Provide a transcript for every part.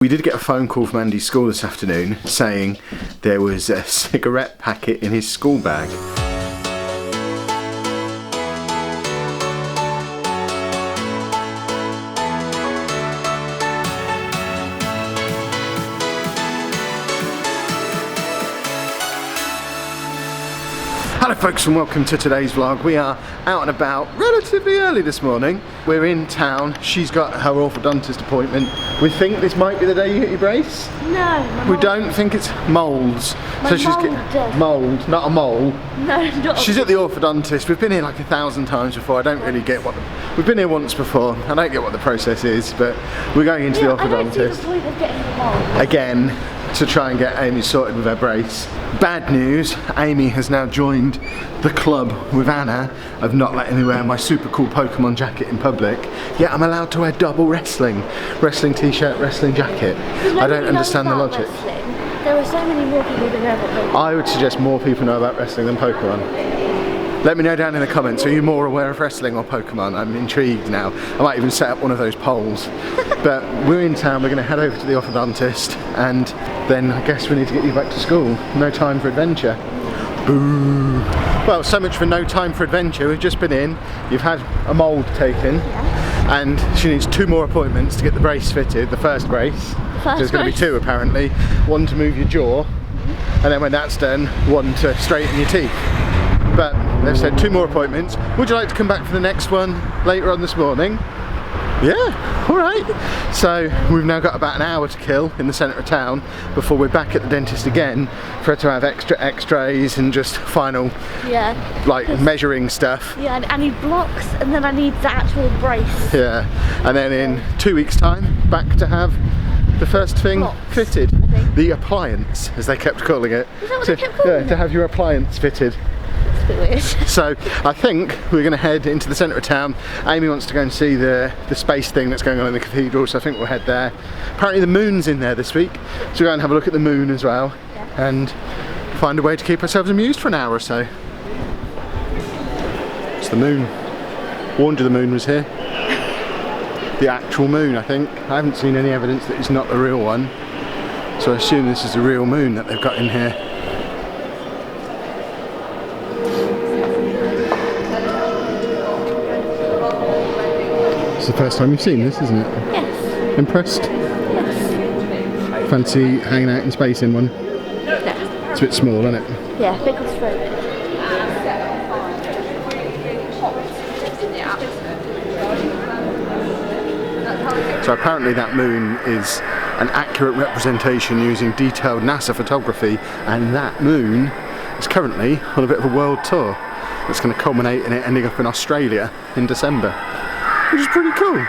We did get a phone call from Andy's school this afternoon saying there was a cigarette packet in his school bag. Hello folks and welcome to today's vlog. We are out and about relatively early this morning. We're in town. She's got her orthodontist appointment. We think this might be the day you get your brace. No. We don't think it's moles. So she's getting mold, not a mole. No, not. She's at the orthodontist. We've been here like 1,000 times before. I don't really get what we've been here once before. I don't get what the process is, but we're going into the orthodontist I don't see the point of getting the mole again to try and get Amy sorted with her brace. Bad news, Amy has now joined the club with Anna of not letting me wear my super cool Pokemon jacket in public, yet I'm allowed to wear double wrestling t-shirt, wrestling jacket. I don't understand the logic. Wrestling. There are so many more people who know about Pokemon. I would suggest more people know about wrestling than Pokemon. Let me know down in the comments, are you more aware of wrestling or Pokemon? I'm intrigued now. I might even set up one of those polls. But we're in town, we're going to head over to the orthodontist and then I guess we need to get you back to school. No time for adventure. Boo! Well, so much for no time for adventure. We've just been in, you've had a mould taken and she needs 2 more appointments to get the brace fitted, the first brace. There's going to be 2 apparently. One to move your jaw and then when that's done, one to straighten your teeth. But they've said 2 more appointments. Would you like to come back for the next one later on this morning? Yeah, alright. So we've now got about an hour to kill in the centre of town before we're back at the dentist again for her to have extra x-rays and just final like measuring stuff. Yeah, I need blocks and then I need the actual brace. Yeah, and then in 2 weeks time back to have the first thing fitted. The appliance, as they kept calling it. Is that what they kept calling it? Yeah, to have your appliance fitted. Weird. So I think we're going to head into the centre of town. Amy wants to go and see the space thing that's going on in the cathedral, so I think we'll head there. Apparently the moon's in there this week, so we'll go and have a look at the moon as well and find a way to keep ourselves amused for an hour or so. It's the moon. Warned you the moon was here. The actual moon, I think. I haven't seen any evidence that it's not the real one, so I assume this is the real moon that they've got in here. It's the first time you've seen this, isn't it? Yes. Impressed? Yes. Fancy hanging out in space in one? No. It's a bit small, isn't it? Yeah, big and straight. So apparently that moon is an accurate representation using detailed NASA photography, and that moon is currently on a bit of a world tour. It's going to culminate in it ending up in Australia in December, which is pretty cool.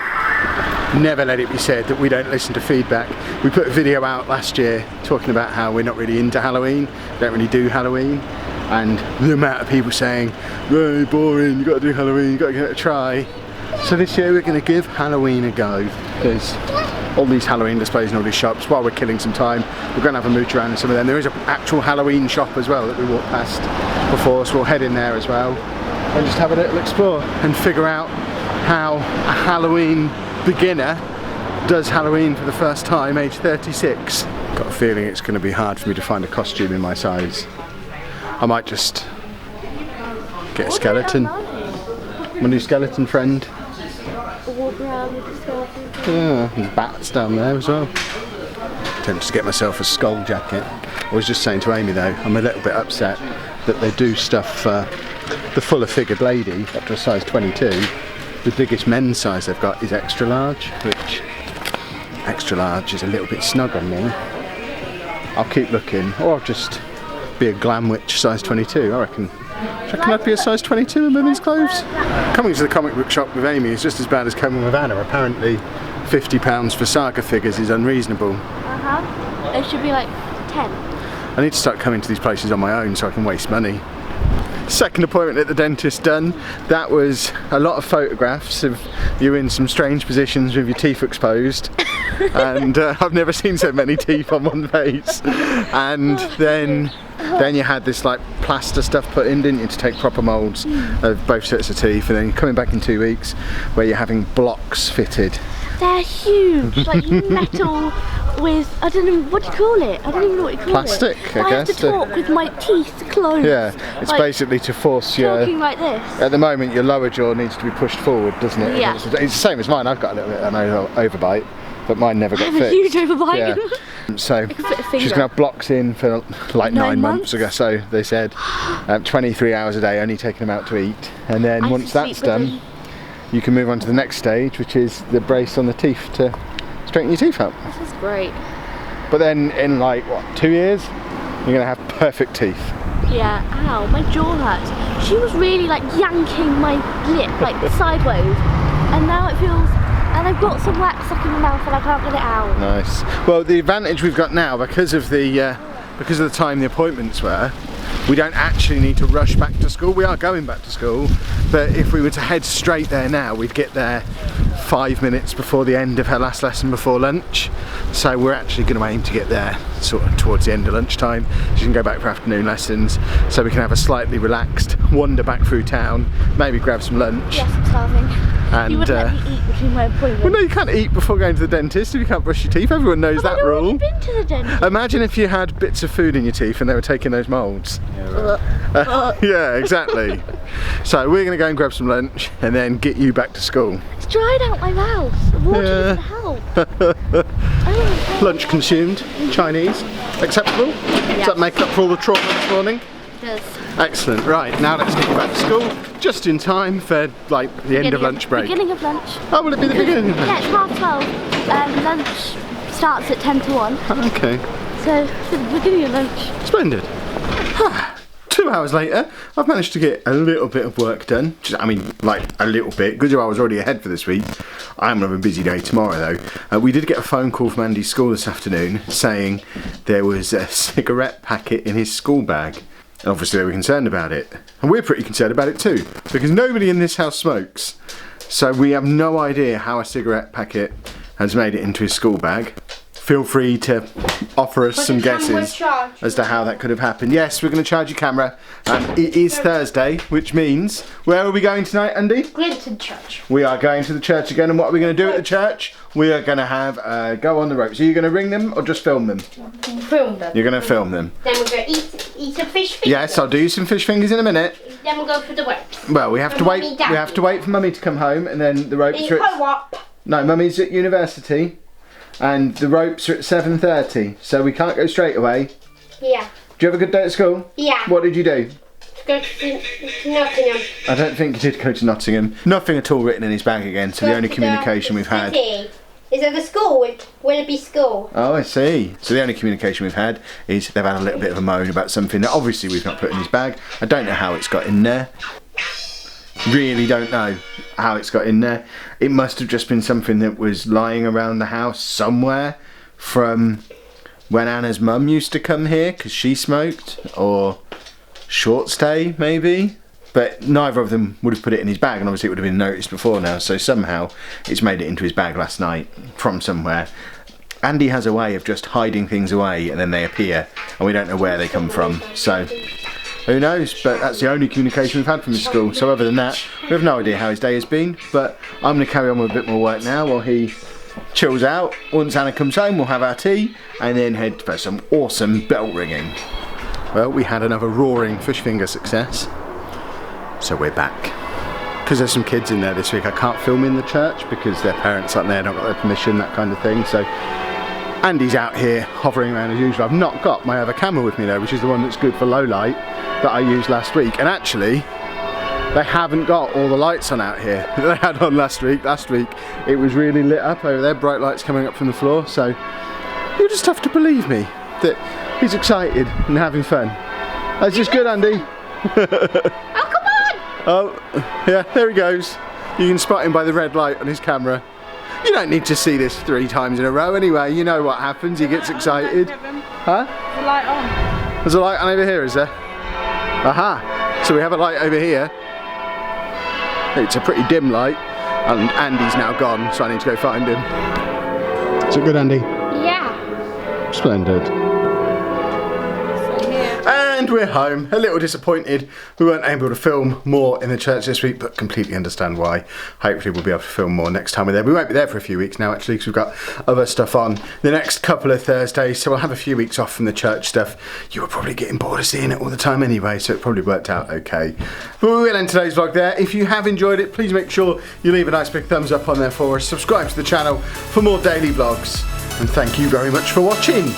Never let it be said that we don't listen to feedback. We put a video out last year talking about how we're not really into Halloween, don't really do Halloween, and the amount of people saying, "Very boring, you got to do Halloween, you got to give it a try." So this year we're going to give Halloween a go. There's all these Halloween displays in all these shops. While we're killing some time, we're going to have a mooch around in some of them. There is an actual Halloween shop as well that we walked past before, so we'll head in there as well and just have a little explore and figure out how a Halloween beginner does Halloween for the first time, age 36. Got a feeling it's going to be hard for me to find a costume in my size. I might just get a skeleton. My new skeleton friend. Walk around with the skeleton. Yeah, there's bats down there as well. Tempted to get myself a skull jacket. I was just saying to Amy though, I'm a little bit upset that they do stuff for the fuller figured lady up to a size 22. The biggest men's size they've got is extra large, which extra large is a little bit snug on me. I'll keep looking, or I'll just be a glam witch size 22, I reckon. Do you reckon I'd be a size 22 in women's clothes? Coming to the comic book shop with Amy is just as bad as coming with Anna. Apparently £50 for Saga figures is unreasonable. It should be like 10. I need to start coming to these places on my own so I can waste money. Second appointment at the dentist done. That was a lot of photographs of you in some strange positions with your teeth exposed. And I've never seen so many teeth on one face. And then you had this like plaster stuff put in, didn't you, to take proper moulds of both sets of teeth, and then coming back in 2 weeks where you're having blocks fitted. They're huge, like metal with, I don't know, what do you call it? I don't even know what you call Plastic, it. I have guess, to talk with my teeth closed. Yeah, it's like, basically to force your... talking like this. At the moment, your lower jaw needs to be pushed forward, doesn't it? Yeah. It's the same as mine. I've got a little bit of an overbite, but mine never got I have fixed. a huge overbite. Yeah. So I can fit a she's finger. going to have blocks in for like 9 months ago. So they said 23 hours a day, only taking them out to eat, and then once that's done, you can move on to the next stage, which is the brace on the teeth to straighten your teeth out. This is great. But then in like what, 2 years, you're going to have perfect teeth. Yeah, ow, my jaw hurts. She was really like yanking my lip like sideways, and now it feels, and I've got some wax stuck in my mouth and I can't get it out. Nice. Well, the advantage we've got now, because of the time the appointments were, we don't actually need to rush back to school. We are going back to school, but if we were to head straight there now, we'd get there 5 minutes before the end of her last lesson before lunch. So we're actually going to aim to get there sort of towards the end of lunchtime. She can go back for afternoon lessons, so we can have a slightly relaxed wander back through town, maybe grab some lunch. Yes, I'm starving. And, you wouldn't let me eat between my appointments. Well, no, you can't eat before going to the dentist if you can't brush your teeth. Everyone knows that rule. I've been to the dentist. Imagine if you had bits of food in your teeth and they were taking those moulds. Yeah, exactly. So we're going to go and grab some lunch and then get you back to school. It's dried out my mouth. The water doesn't help. Lunch consumed, Chinese, acceptable? Yes. Does that make up for all the trauma this morning? It does. Excellent. Right, now let's get you back to school, just in time for like the end of lunch break. Beginning of lunch. Oh, will it be the beginning of lunch? Yeah, it's 12:30. Lunch starts at 10 to 1. Okay. So it's the beginning of lunch. Splendid. 2 hours later, I've managed to get a little bit of work done. I mean, like a little bit. Good job I was already ahead for this week. I'm going to have a busy day tomorrow though. We did get a phone call from Andy's school this afternoon saying there was a cigarette packet in his school bag. And obviously they were concerned about it. And we're pretty concerned about it too, because nobody in this house smokes. So we have no idea how a cigarette packet has made it into his school bag. Feel free to offer us some guesses as to how that could have happened. Yes, we're going to charge your camera. It is Thursday, which means, where are we going tonight, Andy? We're going to the church. We are going to the church again, and what are we going to do at the church? We are going to have go on the ropes. Are you going to ring them or just film them? Film them. You're going to film them. Then we're going to eat some fish fingers. Yes, I'll do some fish fingers in a minute. Then we'll go for the ropes. Well, we have to wait. We have to wait for Mummy to come home, and then the ropes are at... Co-op. No, Mummy's at university. And the ropes are at 7:30, so we can't go straight away. Yeah. Do you have a good day at school? Yeah. What did you do? Go to Nottingham. I don't think he did go to Nottingham. Nothing at all written in his bag again, so the only communication we've had... Is it the school? Will it be school? Oh, I see. So the only communication we've had is they've had a little bit of a moan about something that obviously we've not put in his bag. I don't know how it's got in there. Really don't know how it's got in there. It must have just been something that was lying around the house somewhere from when Anna's mum used to come here because she smoked, or short stay maybe, but neither of them would have put it in his bag, and obviously it would have been noticed before now, so somehow it's made it into his bag last night from somewhere. Andy has a way of just hiding things away and then they appear and we don't know where they come from, so who knows, but that's the only communication we've had from his school. So other than that, we have no idea how his day has been, but I'm going to carry on with a bit more work now while he chills out. Once Anna comes home, we'll have our tea and then head for some awesome bell ringing. Well, we had another roaring fish finger success, so we're back. Because there's some kids in there this week, I can't film in the church because their parents aren't there, don't got their permission, that kind of thing. So Andy's out here hovering around as usual. I've not got my other camera with me though, which is the one that's good for low light that I used last week. And actually, they haven't got all the lights on out here that they had on last week. Last week, it was really lit up over there, bright lights coming up from the floor. So you just have to believe me that he's excited and having fun. That's just good, Andy. Oh, come on! Oh, yeah, there he goes. You can spot him by the red light on his camera. You don't need to see this 3 times in a row anyway, you know what happens, he gets excited. Huh? The light on. There's a light on over here, is there? Aha! So we have a light over here. It's a pretty dim light, and Andy's now gone, so I need to go find him. Is it good, Andy? Yeah. Splendid. So here. And we're home, a little disappointed we weren't able to film more in the church this week, but completely understand why. Hopefully we'll be able to film more next time we're there. We won't be there for a few weeks now actually, because we've got other stuff on the next couple of Thursdays, so we'll have a few weeks off from the church stuff. You were probably getting bored of seeing it all the time anyway, so it probably worked out okay. But we will end today's vlog there. If you have enjoyed it, please make sure you leave a nice big thumbs up on there for us. Subscribe to the channel for more daily vlogs, and thank you very much for watching.